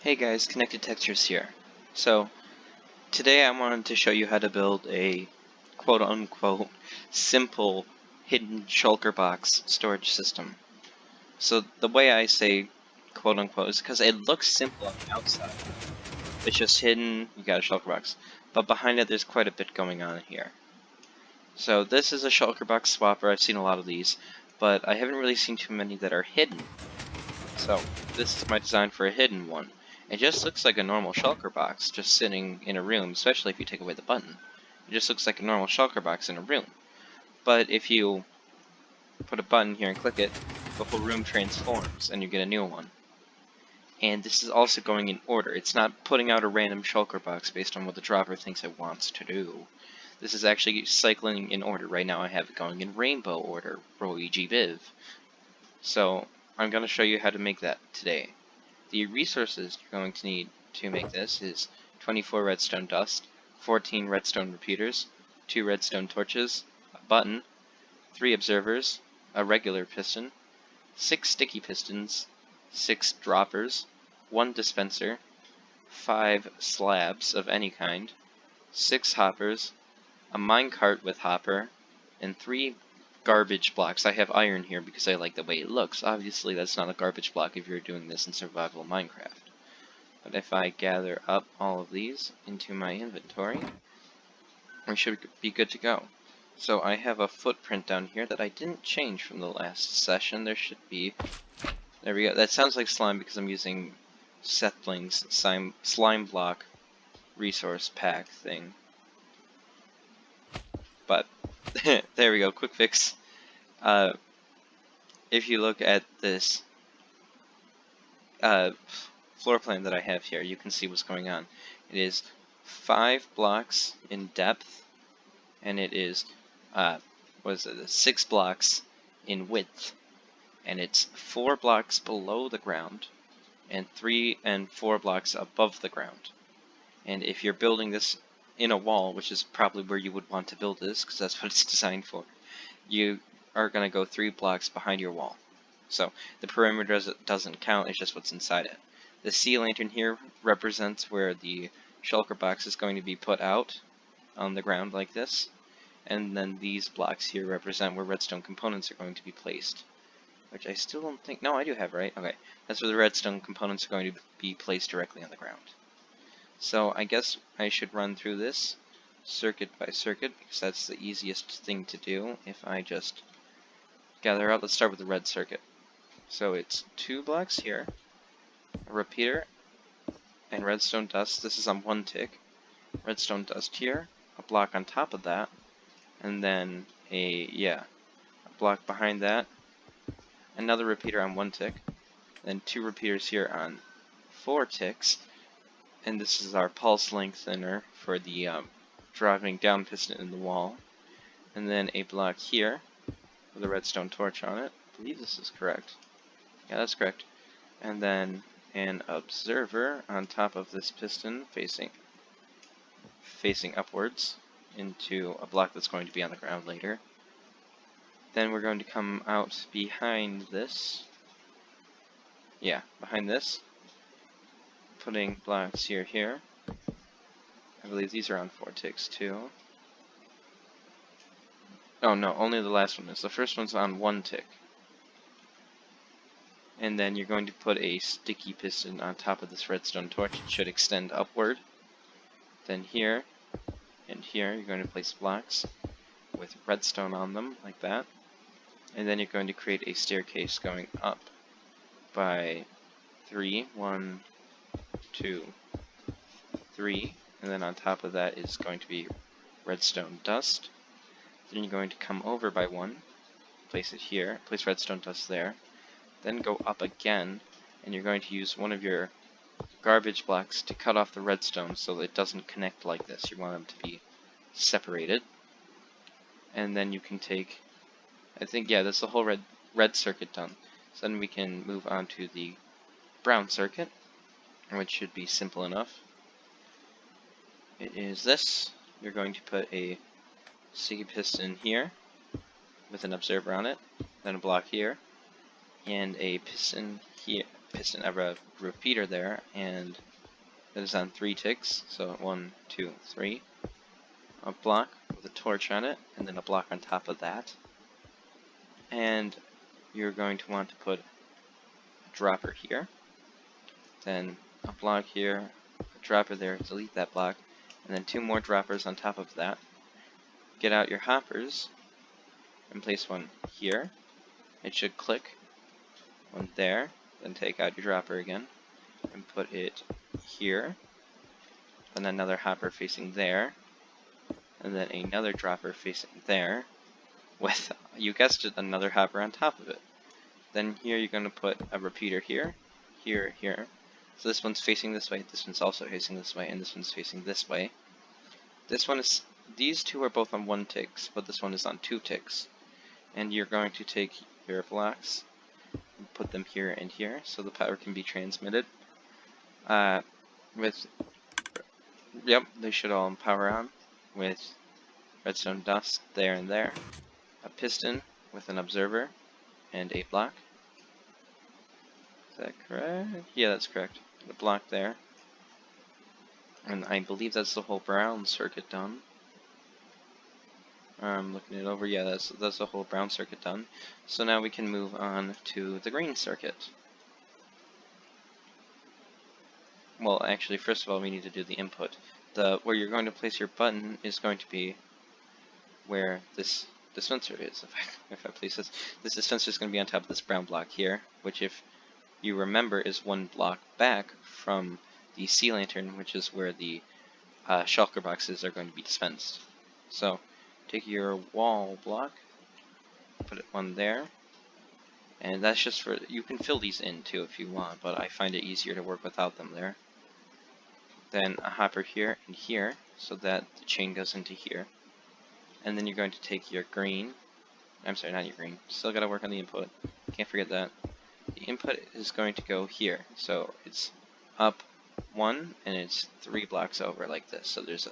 Hey guys, Connected Textures here. So, today I wanted to show you how to build a quote-unquote simple hidden shulker box storage system. So the way I say quote-unquote is because it looks simple on the outside. It's just hidden, you got a shulker box. But behind it there's quite a bit going on here. So this is a shulkerbox swapper. I've seen a lot of these, but I haven't really seen too many that are hidden. So, this is my design for a hidden one. It just looks like a normal shulker box, just sitting in a room, especially if you take away the button. It just looks like a normal shulker box in a room. But if you put a button here and click it, the whole room transforms, and you get a new one. And this is also going in order. It's not putting out a random shulker box based on what the dropper thinks it wants to do. This is actually cycling in order. Right now I have it going in rainbow order, ROEGBIV. So, I'm going to show you how to make that today. The resources you're going to need to make this is 24 redstone dust, 14 redstone repeaters, 2 redstone torches, a button, 3 observers, a regular piston, 6 sticky pistons, 6 droppers, 1 dispenser, 5 slabs of any kind, 6 hoppers, a minecart with hopper, and 3 garbage blocks. I have iron here because I like the way it looks. Obviously, that's not a garbage block if you're doing this in survival Minecraft. But if I gather up all of these into my inventory, we should be good to go. So I have a footprint down here that I didn't change from the last session. There should be... There we go. That sounds like slime because I'm using Sethling's slime block resource pack thing. But, there we go, quick fix. If you look at this floor plan that I have here, you can see what's going on. It is 5 blocks in depth, and it is, 6 blocks in width. And it's 4 blocks below the ground, and 3 and 4 blocks above the ground. And if you're building this in a wall, which is probably where you would want to build this, because that's what it's designed for, you are going to go 3 blocks behind your wall. So the perimeter doesn't count, it's just what's inside it. The sea lantern here represents where the shulker box is going to be put out on the ground like this. And then these blocks here represent where redstone components are going to be placed. Which I still don't think... No, I do have, right? Okay. That's where the redstone components are going to be placed directly on the ground. So I guess I should run through this circuit by circuit, because that's the easiest thing to do if I just gather out. Let's start with the red circuit. So it's 2 blocks here, a repeater, and redstone dust. This is on 1 tick. Redstone dust here, a block on top of that, and then a block behind that, another repeater on 1 tick, then 2 repeaters here on 4 ticks, and this is our pulse lengthener for the driving down piston in the wall, and then a block here with a redstone torch on it. I believe this is correct. Yeah, that's correct. And then an observer on top of this piston facing upwards into a block that's going to be on the ground later. Then we're going to come out behind this. Yeah, behind this. Putting blocks here. I believe these are on 4 ticks too. Oh no, only the last one is. The first one's on 1 tick. And then you're going to put a sticky piston on top of this redstone torch. It should extend upward. Then here and here you're going to place blocks with redstone on them, like that. And then you're going to create a staircase going up by 3. 1, 2, 3. And then on top of that is going to be redstone dust. Then you're going to come over by 1, place it here, place redstone dust there. Then go up again, and you're going to use one of your garbage blocks to cut off the redstone so that it doesn't connect like this. You want them to be separated. And then you can take, I think, yeah, that's the whole red circuit done. So then we can move on to the brown circuit, which should be simple enough. It is this. You're going to put a sticky piston here with an observer on it. then a block here, and a piston here, a repeater there, and that is on 3 ticks, so 1, 2, 3. A block with a torch on it, and then a block on top of that. And you're going to want to put a dropper here, then a block here, a dropper there, delete that block, and then 2 more droppers on top of that. Get out your hoppers, and place one here. It should click. One there, then take out your dropper again, and put it here. Then another hopper facing there, and then another dropper facing there, with, you guessed it, another hopper on top of it. Then here you're going to put a repeater here, here, here. So this one's facing this way, this one's also facing this way, and this one's facing this way. These 2 are both on 1 ticks, but this one is on 2 ticks. And you're going to take your blocks and put them here and here, so the power can be transmitted. Yep, they should all power on, with redstone dust there and there. A piston with an observer and a block. Is that correct? Yeah, that's correct. A block there. And I believe that's the whole brown circuit done. I'm looking it over. Yeah, that's the whole brown circuit done. So now we can move on to the green circuit. Well, actually, first of all, we need to do the input. Where you're going to place your button is going to be where this dispenser is. If I place this dispenser is going to be on top of this brown block here, which, if you remember, is 1 block back from the sea lantern, which is where the shulker boxes are going to be dispensed. So take your wall block, put one there, and that's just for, you can fill these in too if you want, but I find it easier to work without them there. Then a hopper here and here, so that the chain goes into here. And then you're going to take your green, I'm sorry, not your green, still gotta work on the input, can't forget that. The input is going to go here, so it's up 1, and it's 3 blocks over like this, so there's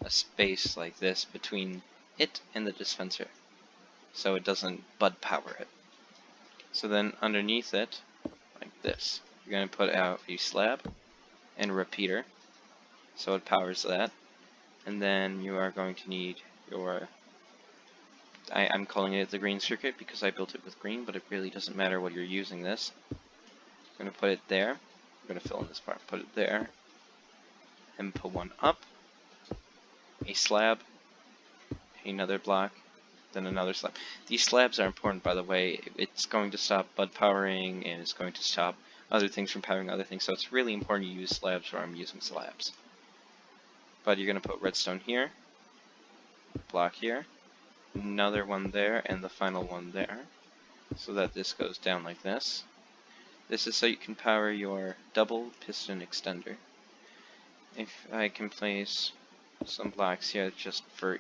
a space like this between it and the dispenser, so it doesn't bud power it. So then underneath it, like this, you're going to put out a slab and a repeater, so it powers that. And then you are going to need your, I'm calling it the green circuit because I built it with green, but it really doesn't matter what you're using this. I'm going to put it there, I'm going to fill in this part, put it there, and put one up, a slab, another block, then another slab. These slabs are important, by the way. It's going to stop bud powering, and it's going to stop other things from powering other things, so it's really important you use slabs where I'm using slabs. But you're going to put redstone here, block here, another one there, and the final one there, so that this goes down like this. This is so you can power your double piston extender. If I can place some blocks here just for,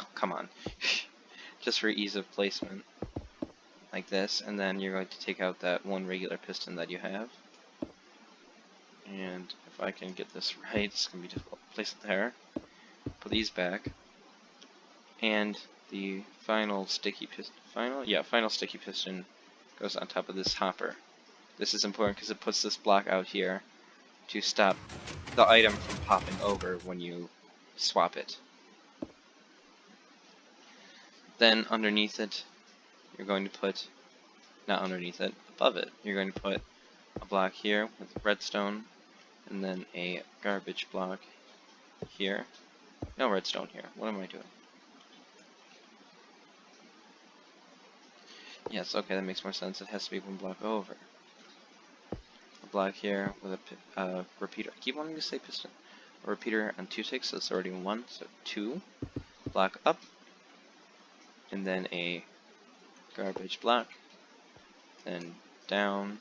oh, come on, just for ease of placement, like this, and then you're going to take out that 1 regular piston that you have. And if I can get this right, it's going to be difficult. Place it there, put these back, and the final sticky piston goes on top of this hopper. This is important because it puts this block out here to stop the item from popping over when you swap it. Then underneath it, you're going to put, not underneath it, above it, you're going to put a block here with redstone, and then a garbage block here. No redstone here. What am I doing? Yes, okay, that makes more sense. It has to be 1 block over. A block here with a repeater. I keep wanting to say piston. A repeater on 2 ticks, so it's already 1, so 2. Block up, and then a garbage block, then down,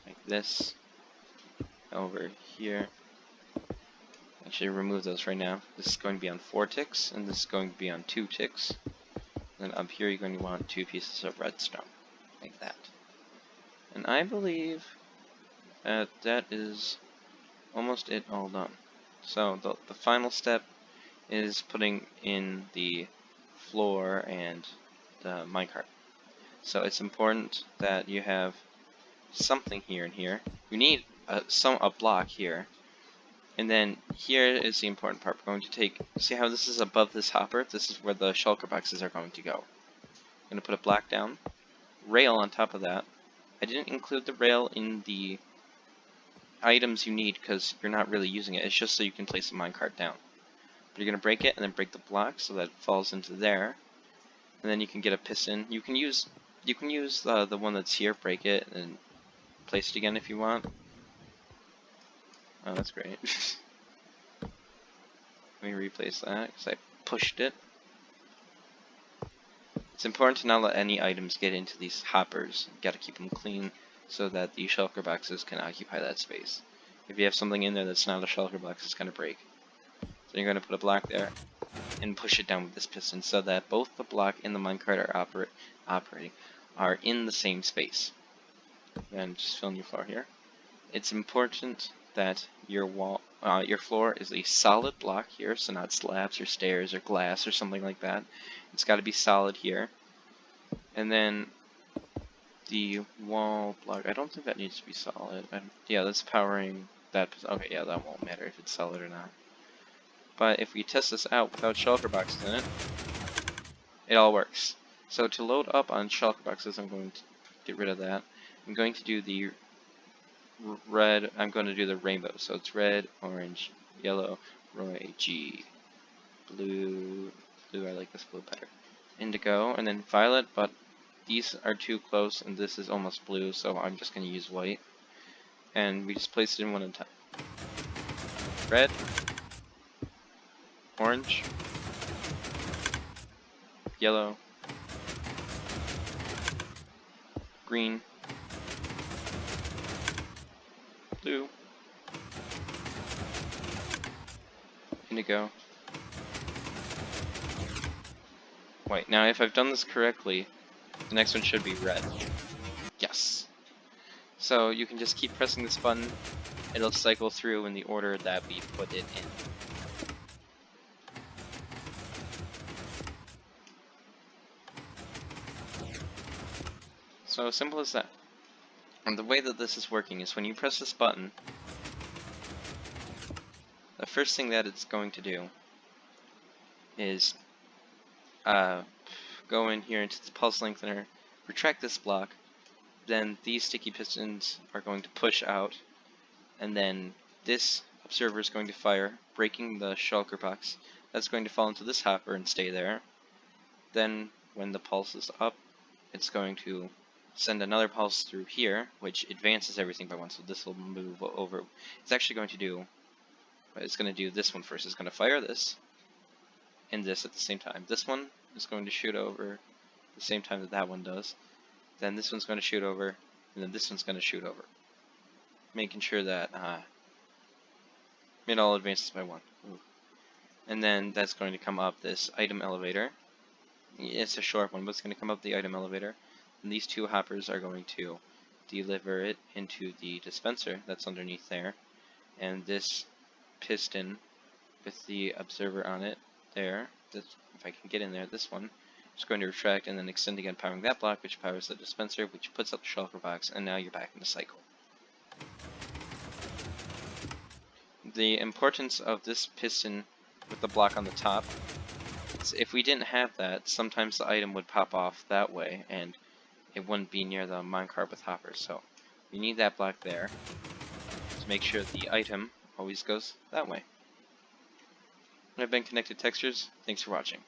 like this, over here. Actually, remove those right now. This is going to be on 4 ticks, and this is going to be on 2 ticks. Then up here, you're going to want 2 pieces of redstone, like that. And I believe that is almost it all done. So the final step is putting in the floor and the minecart. So it's important that you have something here and here. You need a block here. And then here is the important part. We're going to take, see how this is above this hopper? This is where the shulker boxes are going to go. I'm going to put a block down, rail on top of that. I didn't include the rail in the items you need because you're not really using it. It's just so you can place the minecart down. But you're going to break it and then break the block so that it falls into there. And then you can get a piston. You can use the one that's here, break it, and place it again if you want. Oh, that's great. Let me replace that because I pushed it. It's important to not let any items get into these hoppers. You gotta keep them clean so that the shulker boxes can occupy that space. If you have something in there that's not a shulker box, it's gonna break. So you're gonna put a block there and push it down with this piston so that both the block and the minecart are in the same space. Then just fill in your floor here. It's important that your floor is a solid block here, so not slabs or stairs or glass or something like that. It's got to be solid here. And then the wall block, I don't think that needs to be solid. Yeah, that's powering that. Okay, yeah, that won't matter if it's solid or not. But if we test this out without shulker boxes in it, it all works. So to load up on shulker boxes, I'm going to get rid of that. I'm going to do the red, I'm going to do the rainbow. So it's red, orange, yellow, Roy, G, blue, I like this blue better, indigo, and then violet, but these are too close and this is almost blue, so I'm just going to use white. And we just place it in one at a time. Red, orange, yellow, green, blue, indigo, white. Now if I've done this correctly, the next one should be red. Yes. So you can just keep pressing this button, it'll cycle through in the order that we put it in. So simple as that. And the way that this is working is when you press this button, the first thing that it's going to do is go in here into the pulse lengthener, retract this block, then these sticky pistons are going to push out, and then this observer is going to fire, breaking the shulker box. That's going to fall into this hopper and stay there. Then when the pulse is up, it's going to send another pulse through here, which advances everything by one, so this will move over. It's actually going to do, it's going to do this one first. It's going to fire this and this at the same time. This one is going to shoot over the same time that that one does. Then this one's going to shoot over, and then this one's going to shoot over. Making sure that it all advances by one. Ooh. And then that's going to come up this item elevator. It's a short one, but it's going to come up the item elevator. And these two hoppers are going to deliver it into the dispenser that's underneath there. And this piston with the observer on it there, if I can get in there, this one, is going to retract and then extend again, powering that block, which powers the dispenser, which puts up the shulker box, and now you're back in the cycle. The importance of this piston with the block on the top is if we didn't have that, sometimes the item would pop off that way, and it wouldn't be near the minecart with hoppers. So you need that block there to make sure the item always goes that way. I've been Connected Textures. Thanks for watching.